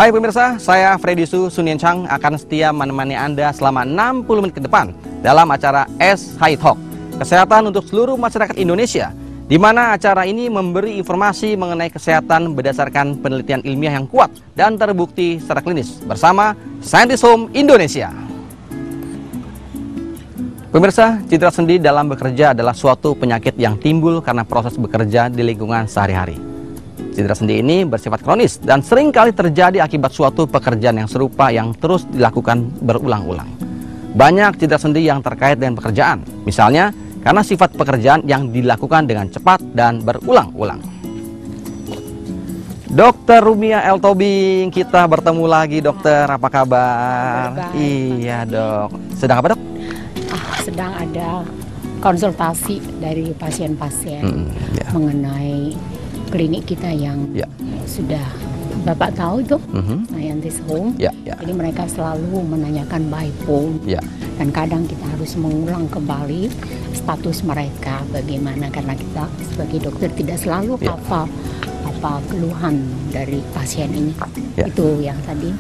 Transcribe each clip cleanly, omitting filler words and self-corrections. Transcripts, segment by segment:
Hai pemirsa, saya Freddy Sunian Chang akan setia menemani Anda selama 60 menit ke depan dalam acara SHI Talk, kesehatan untuk seluruh masyarakat Indonesia, di mana acara ini memberi informasi mengenai kesehatan berdasarkan penelitian ilmiah yang kuat dan terbukti secara klinis bersama Scientist Home Indonesia. Pemirsa, cedera sendi dalam bekerja adalah suatu penyakit yang timbul karena proses bekerja di lingkungan sehari-hari. Cedera sendi ini bersifat kronis dan seringkali terjadi akibat suatu pekerjaan yang serupa yang terus dilakukan berulang-ulang. Banyak cedera sendi yang terkait dengan pekerjaan, misalnya karena sifat pekerjaan yang dilakukan dengan cepat dan berulang-ulang. Dokter Rumia L. Tobing, kita bertemu lagi dokter, apa kabar? Iya dok, sedang apa dok? Sedang ada konsultasi dari pasien-pasien mengenai klinik kita yang sudah Bapak tahu itu, Scientist Home. Jadi mereka selalu menanyakan by phone dan kadang kita harus mengulang kembali status mereka bagaimana, karena kita sebagai dokter tidak selalu hafal apa keluhan dari pasien ini. Itu yang tadi.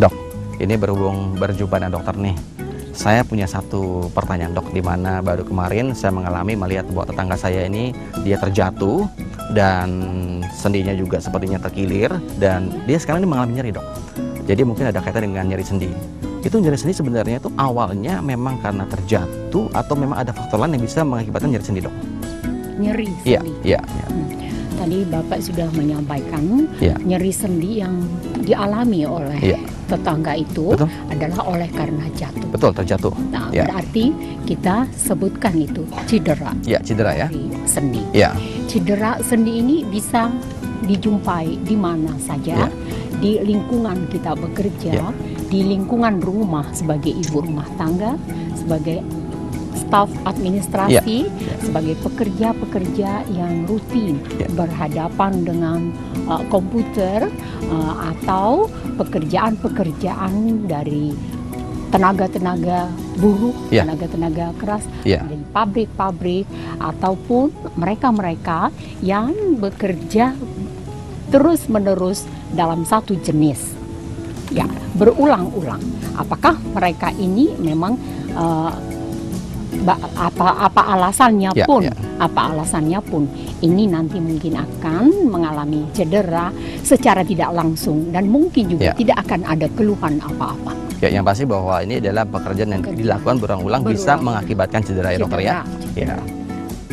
Dok, ini berhubung berjumpa dengan dokter nih. Saya punya satu pertanyaan dok, di mana baru kemarin saya mengalami melihat bahwa tetangga saya ini dia terjatuh dan sendinya juga sepertinya terkilir dan dia sekarang ini mengalami nyeri dok. Jadi mungkin ada kaitan dengan nyeri sendi. Itu nyeri sendi sebenarnya itu awalnya memang karena terjatuh atau memang ada faktor lain yang bisa mengakibatkan nyeri sendi dok? Nyeri sendi. Iya. Tadi Bapak sudah menyampaikan nyeri sendi yang dialami oleh tetangga itu adalah oleh karena jatuh. Betul, terjatuh. Nah, berarti kita sebutkan itu cedera. Cedera ya. Sendi. Cedera sendi ini bisa dijumpai di mana saja, di lingkungan kita bekerja, di lingkungan rumah sebagai ibu rumah tangga, sebagai staf administrasi, sebagai pekerja-pekerja yang rutin berhadapan dengan komputer, atau pekerjaan-pekerjaan dari tenaga-tenaga buruh, tenaga-tenaga keras, dari pabrik-pabrik, ataupun mereka-mereka yang bekerja terus-menerus dalam satu jenis, berulang-ulang. Apakah mereka ini memang apa alasannya pun ini nanti mungkin akan mengalami cedera secara tidak langsung dan mungkin juga tidak akan ada keluhan apa-apa. Yang pasti bahwa ini adalah pekerjaan yang dilakukan berulang-ulang bisa mengakibatkan cedera ya dokter ya.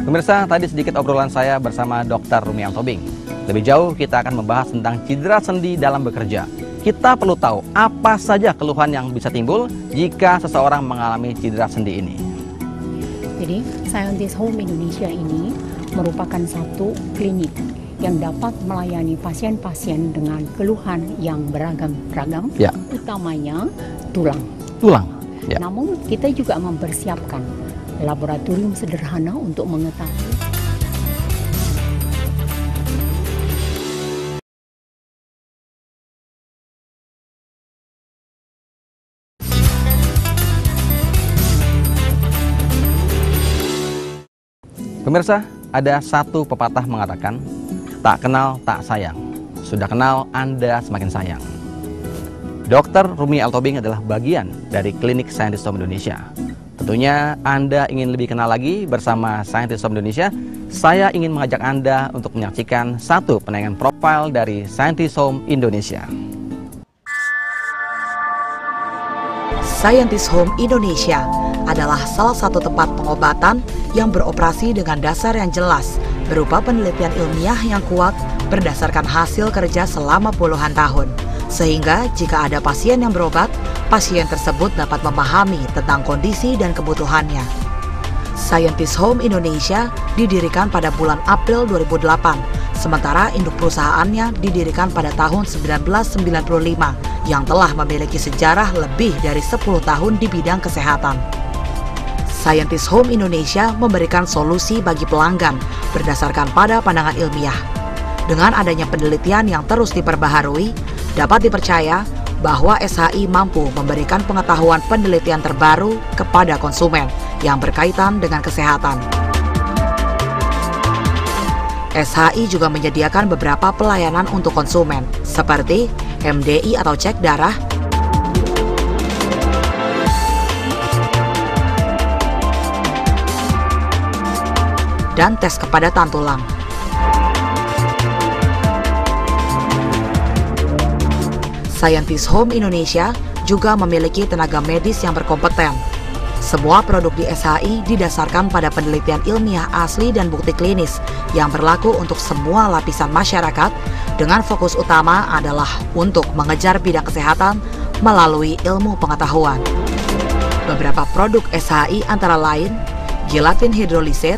Pemirsa, tadi sedikit obrolan saya bersama Dr. Rumia L. Tobing. Lebih jauh kita akan membahas tentang cedera sendi dalam bekerja. Kita perlu tahu apa saja keluhan yang bisa timbul jika seseorang mengalami cedera sendi ini. Jadi, Scientist Home Indonesia ini merupakan satu klinik yang dapat melayani pasien-pasien dengan keluhan yang beragam-ragam, utamanya tulang. Namun, kita juga mempersiapkan laboratorium sederhana untuk mengetahui. Pemirsa, ada satu pepatah mengatakan, tak kenal tak sayang, sudah kenal Anda semakin sayang. Dr. Rumia L. Tobing adalah bagian dari klinik Scientist Home Indonesia. Tentunya Anda ingin lebih kenal lagi bersama Scientist Home Indonesia. Saya ingin mengajak Anda untuk menyaksikan satu penayangan profil dari Scientist Home Indonesia. Scientist Home Indonesia adalah salah satu tempat pengobatan yang beroperasi dengan dasar yang jelas, berupa penelitian ilmiah yang kuat berdasarkan hasil kerja selama puluhan tahun. Sehingga jika ada pasien yang berobat, pasien tersebut dapat memahami tentang kondisi dan kebutuhannya. Scientist Home Indonesia didirikan pada bulan April 2008, sementara induk perusahaannya didirikan pada tahun 1995 yang telah memiliki sejarah lebih dari 10 tahun di bidang kesehatan. Scientist Home Indonesia memberikan solusi bagi pelanggan berdasarkan pada pandangan ilmiah. Dengan adanya penelitian yang terus diperbaharui, dapat dipercaya bahwa SHI mampu memberikan pengetahuan penelitian terbaru kepada konsumen yang berkaitan dengan kesehatan. SHI juga menyediakan beberapa pelayanan untuk konsumen, seperti MDI atau cek darah, dan tes kepadatan tulang. Scientist Home Indonesia juga memiliki tenaga medis yang berkompeten. Semua produk di SHI didasarkan pada penelitian ilmiah asli dan bukti klinis yang berlaku untuk semua lapisan masyarakat dengan fokus utama adalah untuk mengejar bidang kesehatan melalui ilmu pengetahuan. Beberapa produk SHI antara lain gelatin hidroliset,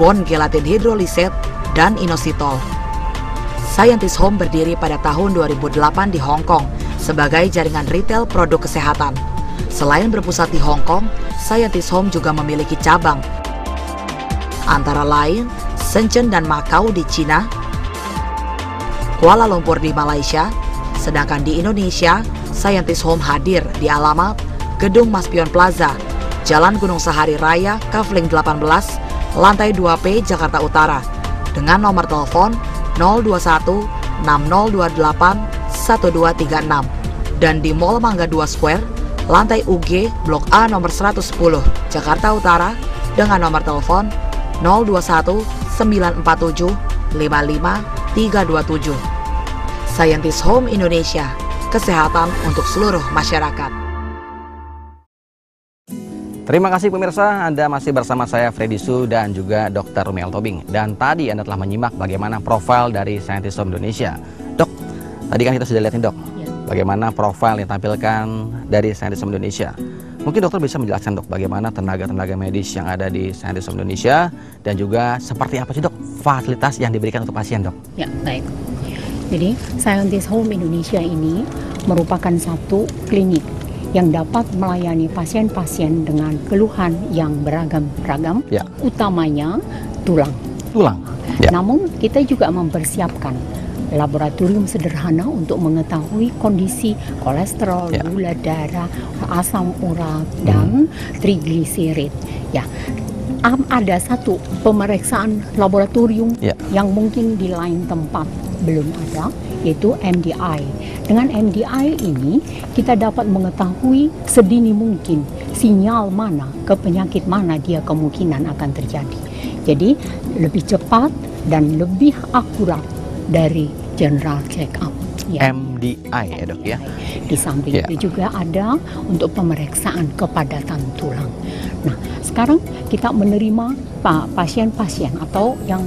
bone gelatin hidroliset, dan inositol. Scientist Home berdiri pada tahun 2008 di Hong Kong sebagai jaringan retail produk kesehatan. Selain berpusat di Hong Kong, Scientist Home juga memiliki cabang, antara lain Shenzhen dan Macau di Cina, Kuala Lumpur di Malaysia, sedangkan di Indonesia, Scientist Home hadir di alamat Gedung Maspion Plaza, Jalan Gunung Sahari Raya, Kafling 18, Lantai 2P, Jakarta Utara, dengan nomor telepon 021 6028 1236, dan di Mall Mangga 2 Square, Lantai UG, Blok A nomor 110, Jakarta Utara, dengan nomor telepon 021 947 55327. Scientist Home Indonesia, kesehatan untuk seluruh masyarakat. Terima kasih pemirsa, Anda masih bersama saya Freddy Su dan juga Dr. Rumiel Tobing. Dan tadi Anda telah menyimak bagaimana profil dari Scientist Home Indonesia. Dok, tadi kan kita sudah lihat nih dok, bagaimana profil yang ditampilkan dari Scientist Home Indonesia. Mungkin dokter bisa menjelaskan dok, bagaimana tenaga-tenaga medis yang ada di Scientist Home Indonesia dan juga seperti apa sih dok fasilitas yang diberikan untuk pasien dok? Ya, baik. Jadi Scientist Home Indonesia ini merupakan satu klinik yang dapat melayani pasien-pasien dengan keluhan yang beragam-ragam, utamanya tulang. Ya. Namun kita juga mempersiapkan laboratorium sederhana untuk mengetahui kondisi kolesterol, gula darah, asam urat, dan trigliserid. Ya, ada satu pemeriksaan laboratorium yang mungkin di lain tempat belum ada, yaitu MDI. Dengan MDI ini kita dapat mengetahui sedini mungkin sinyal mana ke penyakit mana dia kemungkinan akan terjadi. Jadi lebih cepat dan lebih akurat dari general check up. Ya. MDI ya dok ya. Di samping itu juga ada untuk pemeriksaan kepadatan tulang. Nah, sekarang kita menerima pasien-pasien atau yang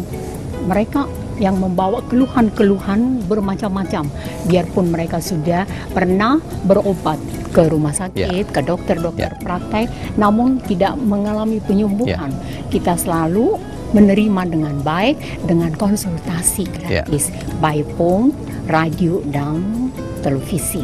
mereka yang membawa keluhan-keluhan bermacam-macam, biarpun mereka sudah pernah berobat ke rumah sakit, ke dokter-dokter praktek, namun tidak mengalami penyembuhan. Kita selalu menerima dengan baik dengan konsultasi gratis by phone, radio, dan televisi.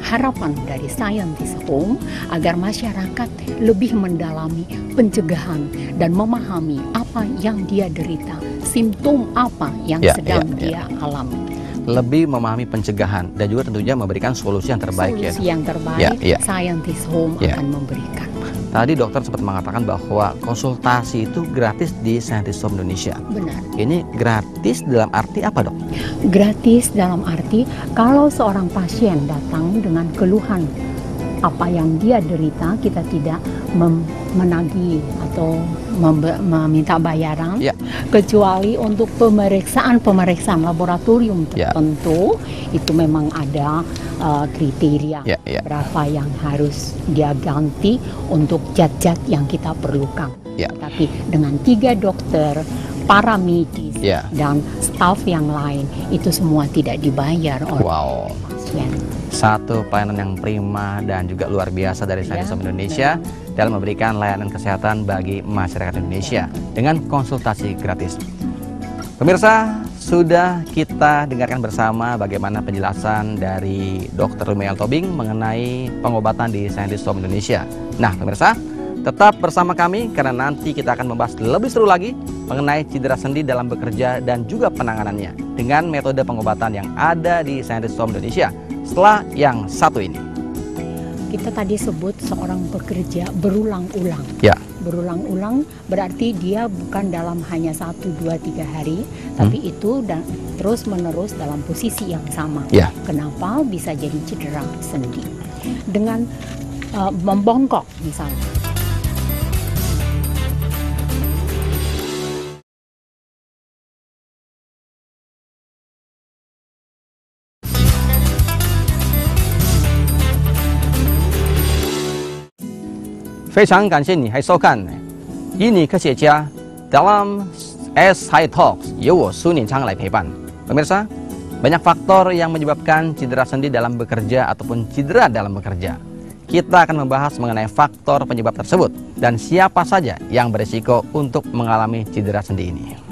Harapan dari Scientist Home agar masyarakat lebih mendalami pencegahan dan memahami apa yang dia derita, simptom apa yang sedang dia alami. Lebih memahami pencegahan dan juga tentunya memberikan solusi yang terbaik. Solusi yang terbaik Scientist Home akan memberikan. Tadi dokter sempat mengatakan bahwa konsultasi itu gratis di Scientist Home Indonesia. Benar. Ini gratis dalam arti apa dok? Gratis dalam arti kalau seorang pasien datang dengan keluhan apa yang dia derita, kita tidak menagih atau meminta bayaran, kecuali untuk pemeriksaan laboratorium tertentu itu memang ada kriteria berapa yang harus dia ganti untuk zat-zat yang kita perlukan. Tapi dengan 3 dokter, para medis dan staf yang lain itu semua tidak dibayar oleh pasien. Satu pelayanan yang prima dan juga luar biasa dari Scientist Home Indonesia dalam memberikan layanan kesehatan bagi masyarakat Indonesia dengan konsultasi gratis. Pemirsa, sudah kita dengarkan bersama bagaimana penjelasan dari Dr. Rumiel Tobing mengenai pengobatan di Scientist Home Indonesia. Nah, pemirsa, tetap bersama kami karena nanti kita akan membahas lebih seru lagi mengenai cedera sendi dalam bekerja dan juga penanganannya dengan metode pengobatan yang ada di Scientist Home Indonesia setelah yang satu ini. kita tadi sebut seorang pekerja berulang-ulang. Ya. Berulang-ulang berarti dia bukan dalam hanya 1, 2, 3 hari, tapi itu dan terus-menerus dalam posisi yang sama. Ya. Kenapa bisa jadi cedera sendi? Dengan membongkok misalnya.非常感谢你还收看医理科学家 dalam S High Talks 由我苏宁昌来陪伴。Pemirsa, banyak faktor yang menyebabkan cedera sendi dalam bekerja ataupun cedera dalam bekerja. Kita akan membahas mengenai faktor penyebab tersebut dan siapa saja yang berisiko untuk mengalami cedera sendi ini.